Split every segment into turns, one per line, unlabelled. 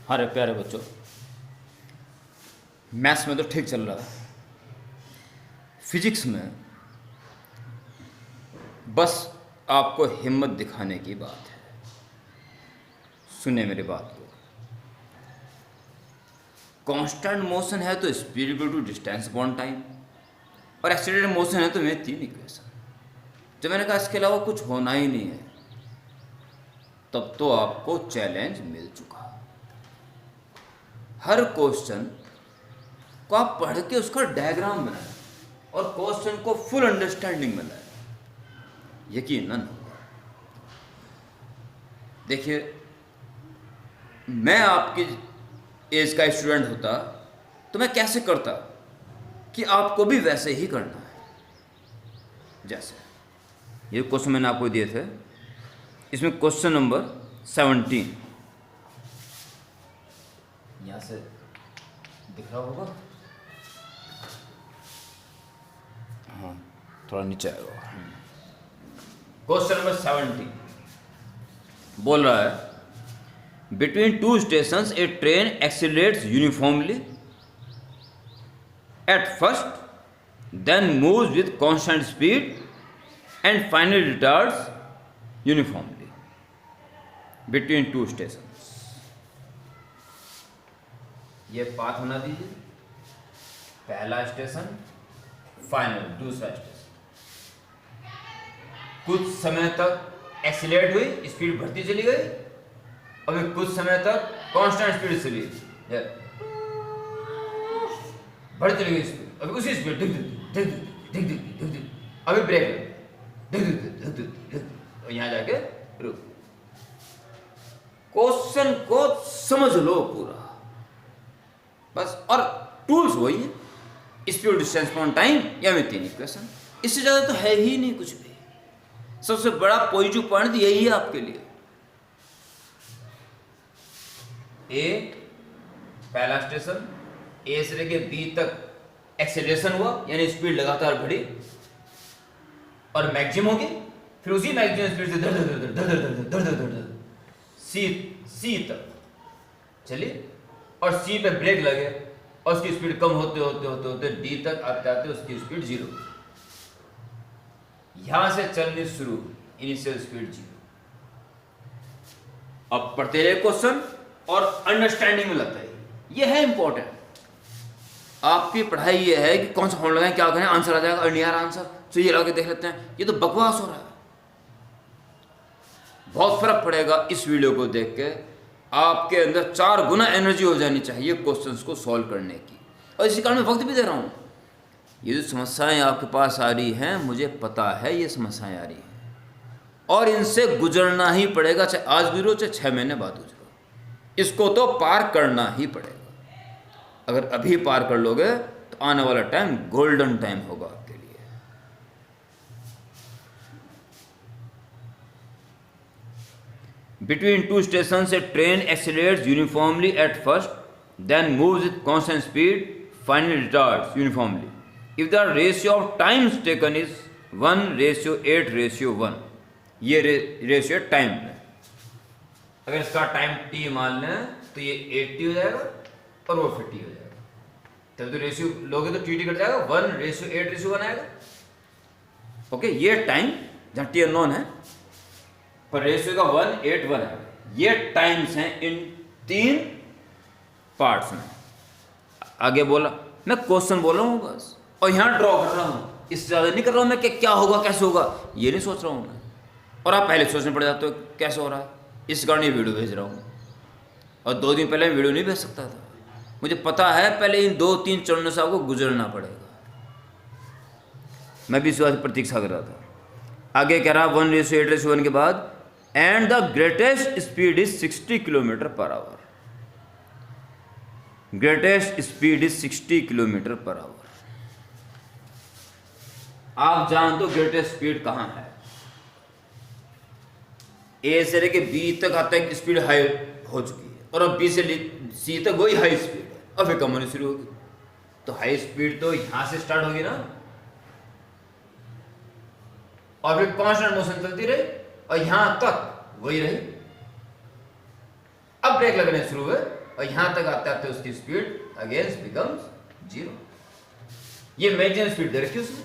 हमारे प्यारे बच्चों, मैथ्स में तो ठीक चल रहा है, फिजिक्स में बस आपको हिम्मत दिखाने की बात है। सुने मेरी बात को, कांस्टेंट मोशन है तो speed equal to distance upon time, और एक्सीलरेटेड मोशन है तो मेरे 3 इक्वेशन। जब मैंने कहा इसके अलावा कुछ होना ही नहीं है, तब तो आपको चैलेंज मिल चुका। हर क्वेश्चन को आप पढ़ के उसका डायग्राम बनाएं और क्वेश्चन को फुल अंडरस्टैंडिंग में लाएं, यकीनन होगा। देखिए, मैं आपकी एज का स्टूडेंट होता तो मैं कैसे करता कि आपको भी वैसे ही करना है। जैसे ये क्वेश्चन मैंने आपको दिए थे, इसमें क्वेश्चन नंबर 17 यहाँ से दिख रहा होगा, हाँ थोड़ा नीचे आएगा। क्वेश्चन नंबर 17 बोल रहा है, between two stations a train accelerates uniformly at first, then moves with constant speed and finally retards uniformly between two stations. ये पाथ बना दीजिए, पहला स्टेशन, फाइनल दूसरा स्टेशन। कुछ समय तक एक्सीलरेट हुई, स्पीड बढ़ती चली गई, अभी कुछ समय तक कांस्टेंट स्पीड चली, बढ़ती चली गई स्पीड, अभी उसी स्पीड अभी ब्रेक, और यहां जाके रुक। क्वेश्चन को समझ लो पूरा बस, और टूल्स वही है, स्पीड डिस्टेंस अपॉन टाइम या में 3 इक्वेशन। इससे ज्यादा तो है ही नहीं कुछ भी। सबसे बड़ा पॉजिटिव पॉइंट यही है आपके लिए। ए पहला स्टेशन, ए से लेके बी तक एक्सेलरेशन हुआ, यानी स्पीड लगातार बढ़ी और मैक्सिमम होगी, फिर उसी मैक्सिमम स्पीड से धड़ धड़ धड़ धड़ धड़ धड़ धड़ सी तक चलिए, और सी पे ब्रेक लगे और उसकी स्पीड कम होते होते होते होते डी तक आते आते उसकी स्पीड 0। यहां से चलनी शुरू, इनिशियल स्पीड 0। अब पढ़ते रहे क्वेश्चन और अंडरस्टैंडिंग में लगता है, ये है इंपॉर्टेंट। आपकी पढ़ाई ये है कि कौन सा फॉर्म लगाएं, क्या करें, आंसर आ जाएगा, और यार आंसर तो ये लगा के देख लेते हैं, ये तो बकवास हो रहा है। बहुत फर्क पड़ेगा इस वीडियो को देख के। आपके अंदर 4 गुना एनर्जी हो जानी चाहिए क्वेश्चंस को सॉल्व करने की, और इसी कारण मैं वक्त भी दे रहा हूं। ये जो समस्याएं आपके पास आ रही हैं, मुझे पता है ये समस्याएं आ रही हैं, और इनसे गुजरना ही पड़ेगा, चाहे आज गुजरो चाहे 6 महीने बाद गुजरो। इसको तो पार करना ही पड़ेगा। अगर अभी पार कर लोगे तो आने वाला टाइम गोल्डन टाइम होगा आपके लिए। Between two stations, a train accelerates uniformly at first, then moves with constant speed, finally retards uniformly. If the ratio of times taken is 1:8:1, ये रेशियो टाइम है। अगर इसका टाइम t मान लें तो ये 80 हो जाएगा और वो 50 हो जाएगा। तब तो रेशियो लोगे तो टी कट जाएगा, 1:8:1 आएगा। ओके, ये टाइम जहाँ टी अननोन है पर रेशियो का 1:8:1 है। ये टाइम्स हैं इन 3 पार्ट्स में। आगे बोला, मैं क्वेश्चन बोल रहा हूँ बस, और यहाँ ड्रॉ कर रहा हूँ, इससे ज़्यादा नहीं कर रहा हूँ मैं कि क्या होगा कैसे होगा, ये नहीं सोच रहा हूँ मैं। और आप पहले सोचने पड़ जाते हो कैसे हो रहा है, इस कारण ये वीडियो भेज रहा हूँ। और 2 दिन पहले वीडियो नहीं भेज सकता था, मुझे पता है पहले इन 2-3 चरणों से आपको गुजरना पड़ेगा। मैं भी इस बात की प्रतीक्षा कर रहा था। आगे कह रहा 1:8:1 के बाद, and the greatest speed is 60 kilometre per hour. Greatest speed is 60 kilometre per hour. आप जानते हो ग्रेटेस्ट स्पीड कहां है? ए से लेके बी तक आता है स्पीड हाई हो चुकी है, और अब बी से सी तक वही हाई स्पीड है, अब फिर कम होनी शुरू होगी। तो हाई स्पीड तो यहां से स्टार्ट होगी ना, और फिर कांस्टेंट मोशन चलती रही और यहां तक वही रही। अब ब्रेक लगने शुरू हुए और यहां तक आते आते उसकी स्पीड अगेन बिकम्स 0। ये मैक्सिमम स्पीड दे रखी उसने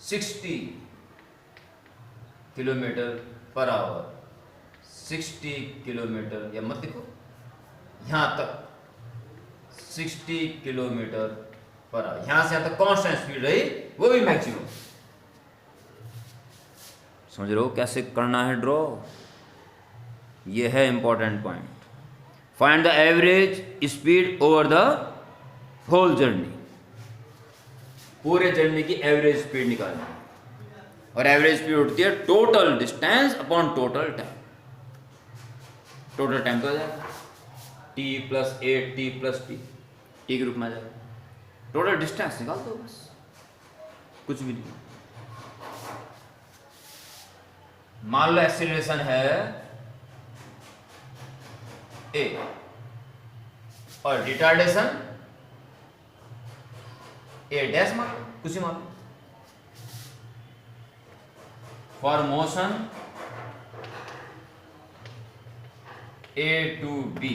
60 किलोमीटर पर आवर, 60 किलोमीटर, या मत लिखो, यहां तक 60 किलोमीटर पर आवर, यहां से यहां तक कांस्टेंट स्पीड रही, वो भी मैक्सिमम। समझ रहे हो कैसे करना है ड्रॉ? ये है important point. Find the average speed over the whole journey, पूरे जर्नी की एवरेज स्पीड निकालनी है, और एवरेज स्पीड होती है total distance upon total time. Total time तो आ जाएगा t plus 8 t plus t, t के रूप में आ जाएगा। टोटल डिस्टेंस निकाल दो बस, कुछ भी नहीं। मान लो एक्सीलरेशन है a और रिटार्डेशन a डैश, मान लो कुछ ही मान लो। For motion a to b,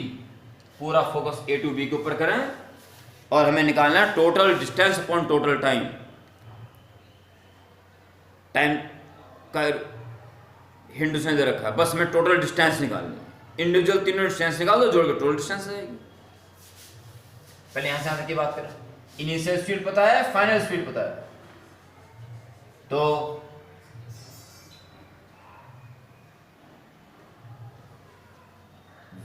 पूरा फोकस a टू b के ऊपर करें, और हमें निकालना है total distance upon total time. Time का हिंट उसने दे रखा है, बस हमें टोटल डिस्टेंस निकालना है। इंडिविजुअल तीनों डिस्टेंस निकाल दो, जोड़ के टोटल डिस्टेंस आ जाएगी। पहले यहां से यहां तक की बात करें, इनिशियल स्पीड पता है, फाइनल स्पीड पता है, तो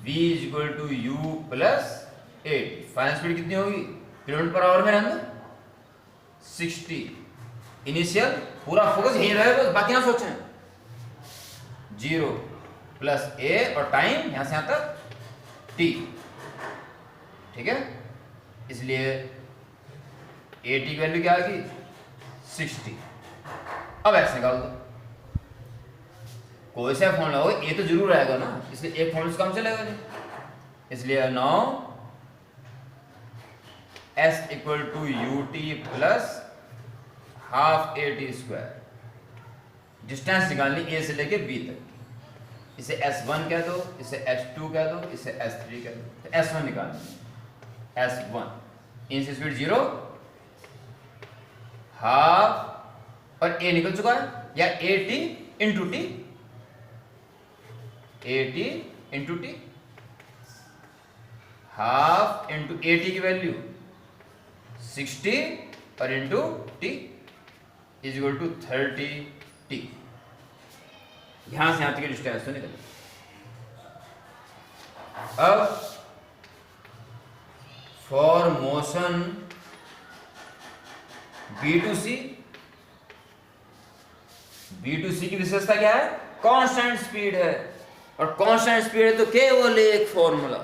v is equal to u plus 8। Final speed कितनी होगी किलोमीटर पर आवर में अंदर 60। इनिशियल पूरा फोकस यही रहेगा, बस बाकी ना सोचें। 0 प्लस a और टाइम यहां से यहां तक t, ठीक है। इसलिए a t की वैल्यू क्या आ गई 60। अब ऐसे निकाल दो, कोई सा फॉर्मूला हो ए तो जरूर आएगा ना, इसलिए एक फॉर्मूला से कम चलेगा नहीं। इसलिए now s equal to ut plus half a t square. Distance निकालनी a से लेके b तक, इसे s1 कह दो, इसे s2 कह दो, इसे s3 कह दो। तो s1 निकालनी है, s1 इनसे स्पीड 0, हाफ और a निकल चुका है, या at into t, at into t, half into at की वैल्यू 60 और into t is equal to 30t। यहां से यहां तक की डिस्टेंस तो निकल। अब for motion b to c, की विशेषता क्या है, कांस्टेंट स्पीड है, और कांस्टेंट स्पीड है तो केवल एक formula,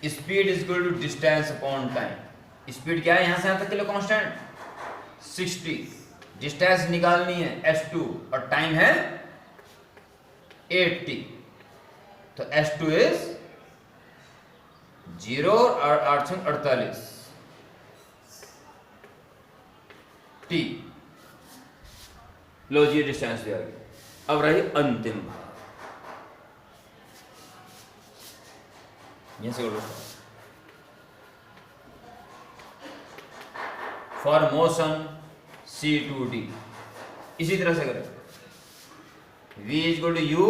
speed is equal to distance upon time. Speed क्या है यहां से यहां तक के लिए कांस्टेंट 60, डिस्टेंस निकालनी है s2 और टाइम है 80, तो s2 इज 0 और 48 t। लो जी डिस्टेंस दिया गया। अब रही अंतिम भाग, यहां से करो। For motion c to d, इसी तरह से करें, v is equal to u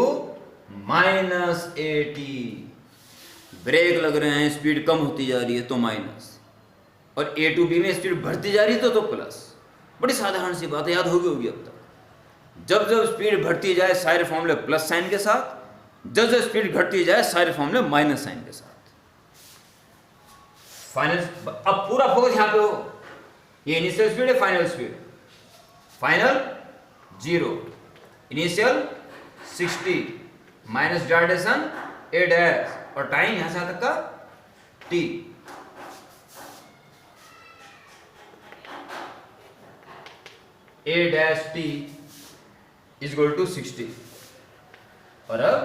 minus at। Brake लग रहे हैं, स्पीड कम होती जा रही है तो माइनस, और a टू b में स्पीड बढ़ती जा रही है तो प्लस। बड़ी साधारण सी बात है, याद होगी अब तक। जब जब स्पीड बढ़ती जाए सारे फॉर्मूले प्लस साइन के साथ, जब जब स्पीड घटती जाए सारे फॉर्मूले माइनस साइन के साथ। फाइनल, अब पूरा फोकस यहां पे हो, ये इनिशियल स्पीड है, final speed. Final 0, initial 60 minus retardation a dash, और टाइम यहां से यहां तक का t। a dash t is equal to 60, और अब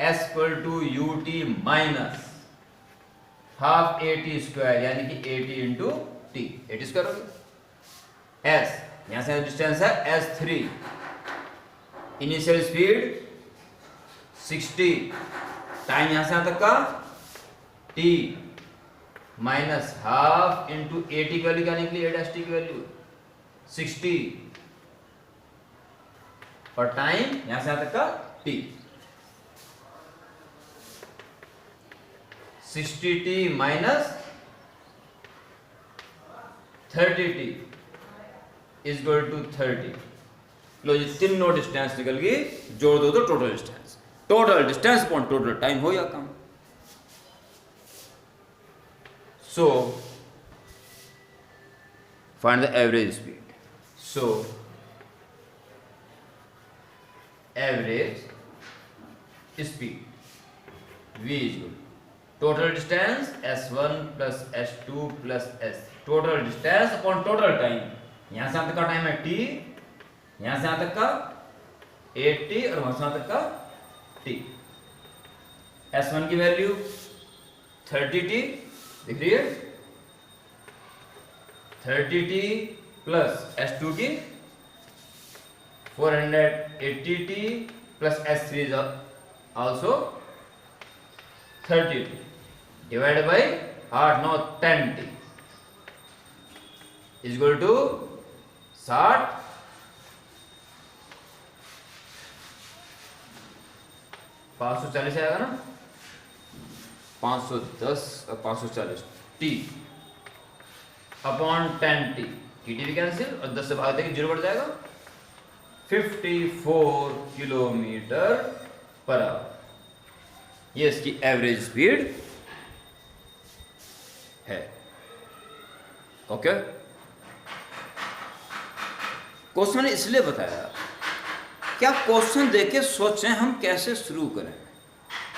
s equal to ut minus half at square, यानी कि at into t, at square हो गया। s यहां से डिस्टेंस है s3, इनिशियल स्पीड 60, टाइम यहां से यहां तक का t minus half into A T की वैल्यू क्या निकली, ए डैश टी की वैल्यू 60, और टाइम यहां से यहां तक का t 60t minus 30t is equal to 30। लो ये तीनों डिस्टेंस निकल गई, जोड़ दो तो total distance upon total time हो या कम। So find the average speed. So average speed v is equal total distance s1 plus s2 plus s3, total distance upon total time. यहां से यहां तक का टाइम है t, यहां से यहां तक का 8t और वहां से यहां तक का t। s1 की वैल्यू 30t दिख रही है, 30t प्लस s2 की 480t plus s3 is also 30t divided by 8 9 10t is equal to 60 540 आएगा ना, 510 और 540 t अपॉन 10t, टी भी कैंसिल और 10 से भाग देंगे 0 बढ़ जाएगा, 54 किलोमीटर पर आवर। ये इसकी एवरेज स्पीड है। ओके, क्वेश्चन मैंने इसलिए बताया क्या क्वेश्चन देके सोचें हम कैसे शुरू करें,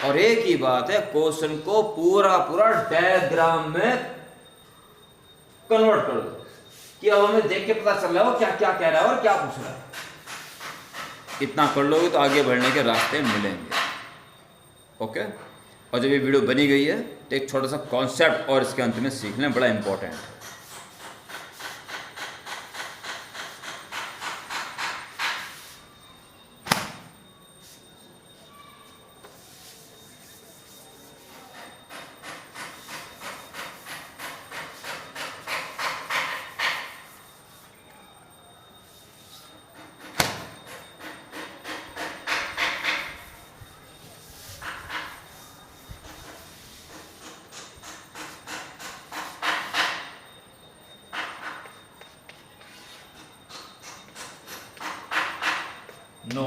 और एक ही बात है क्वेश्चन को पूरा डायग्राम में कन्वर्ट कर दो कि अब हमें देख के पता चल रहा है वो क्या क्या कह रहा है और क्या पूछ रहा है। इतना कर लोगे तो आगे बढ़ने के रास्ते मिलेंगे। ओके, और जब ये वीडियो बनी गई है तो एक छोटा सा कॉन्सेप्ट और इसके अंत में सीख लें, बड़ा इंपॉर्टेंट है। No.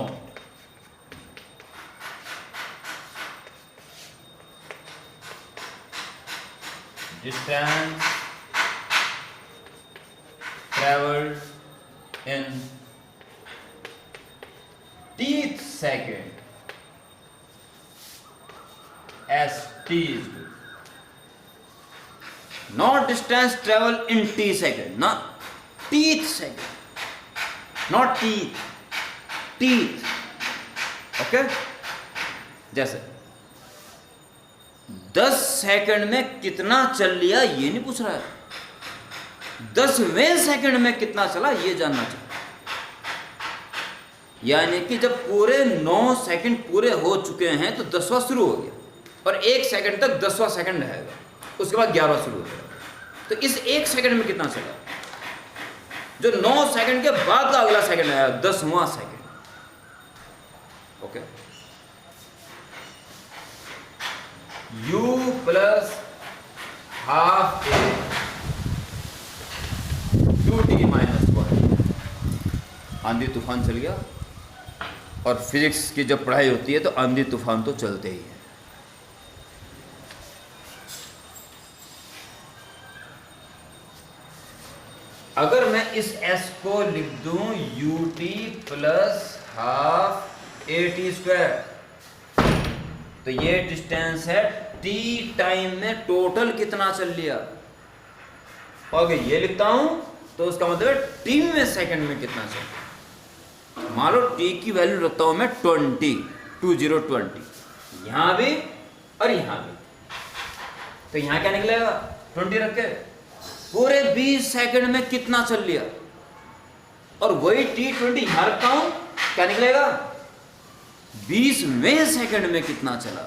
Distance traveled in tth second as t is good. Not distance traveled in t second, not tth second, not teeth. Teeth. Okay, जैसे 10 सेकंड में कितना चल लिया ये नहीं पूछ रहा है, 10वें सेकंड में कितना चला ये जानना चाहिए। यानी कि जब पूरे 9 सेकंड पूरे हो चुके हैं तो 10वां शुरू हो गया और 1 सेकंड तक 10वां सेकंड रहेगा, उसके बाद 11वां शुरू हो गया। तो इस 1 सेकंड में कितना चला, जो 9 सेकंड के बाद का अगला सेकंड आया 10वां second. Okay, u plus half a 2t minus 1। आंधी तूफान चल गया, और फिजिक्स की जब पढ़ाई होती है तो आंधी तूफान तो चलते ही है। अगर मैं इस s को लिख दूं ut plus half AT square, तो ये डिस्टेंस है t टाइम में टोटल कितना चल लिया। और अगर ये लिखता हूं तो उसका मतलब है t में सेकंड में कितना चल। मान लो t की वैल्यू रखता हूं मैं 20, यहां भी और यहां भी, तो यहां क्या निकलेगा 20 रख के पूरे 20 सेकंड में कितना चल लिया, और वही t20 यहां रखता हूं क्या निकलेगा 20वें सेकंड में कितना चला,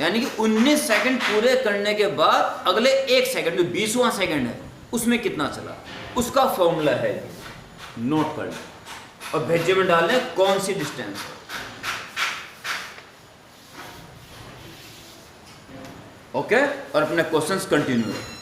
यानी कि 19 सेकंड पूरे करने के बाद अगले 1 सेकंड जो 20वां सेकंड है उसमें कितना चला, उसका फॉर्मूला है, नोट कर लें और भेजे में डाल लें कौन सी डिस्टेंस है। ओके, और अपने क्वेश्चंस कंटिन्यू रखें।